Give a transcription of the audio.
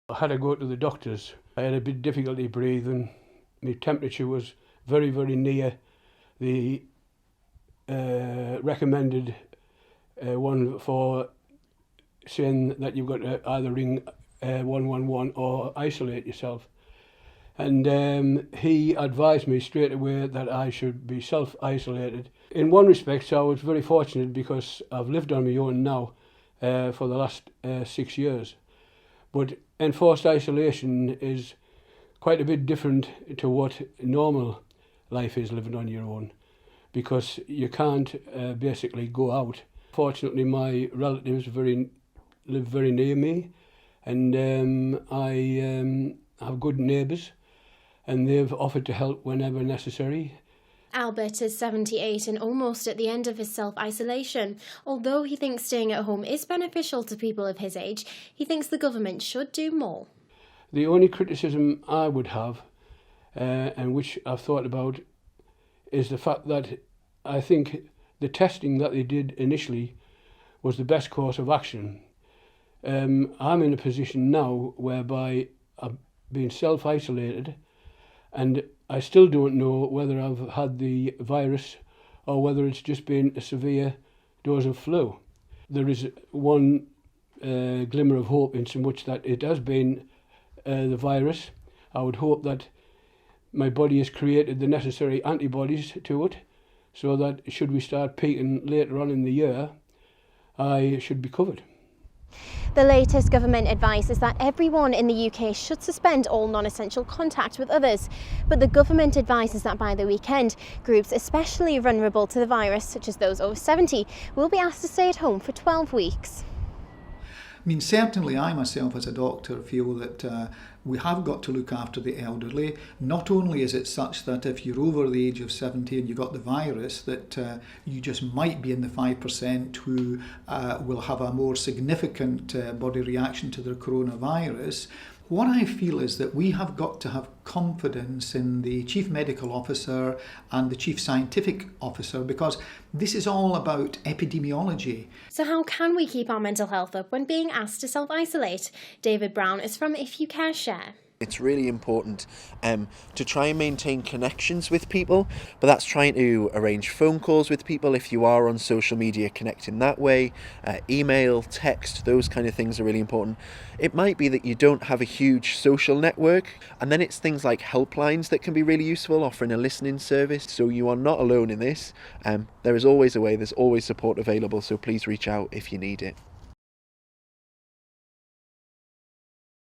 I had to go to the doctors. I had a bit of difficulty breathing. My temperature was very, very near the recommended one for saying that you've got to either ring 111 or isolate yourself. And he advised me straight away that I should be self-isolated. In one respect, I was very fortunate because I've lived on my own now for the last 6 years. But enforced isolation is quite a bit different to what normal life is living on your own, because you can't basically go out. Fortunately, my relatives live very near me, and I have good neighbours, and they've offered to help whenever necessary. Albert is 78 and almost at the end of his self-isolation. Although he thinks staying at home is beneficial to people of his age, he thinks the government should do more. The only criticism I would have, and which I've thought about, is the fact that I think the testing that they did initially was the best course of action. I'm in a position now whereby I've been self-isolated, and I still don't know whether I've had the virus or whether it's just been a severe dose of flu. There is one glimmer of hope in so much that it has been the virus. I would hope that my body has created the necessary antibodies to it, so that should we start peaking later on in the year, I should be covered. The latest government advice is that everyone in the UK should suspend all non-essential contact with others. But the government advises that by the weekend, groups especially vulnerable to the virus, such as those over 70, will be asked to stay at home for 12 weeks. I mean, certainly I myself as a doctor feel that we have got to look after the elderly. Not only is it such that if you're over the age of 70 and you got the virus, that you just might be in the 5% who will have a more significant body reaction to the coronavirus. What I feel is that we have got to have confidence in the Chief Medical Officer and the Chief Scientific Officer, because this is all about epidemiology. So how can we keep our mental health up when being asked to self-isolate? David Brown is from If You Care Share. It's really important to try and maintain connections with people, but that's trying to arrange phone calls with people if you are on social media, connecting that way, email, text, those kind of things are really important. It might be that you don't have a huge social network, and then it's things like helplines that can be really useful, offering a listening service, so you are not alone in this. There is always a way, there's always support available, so please reach out if you need it.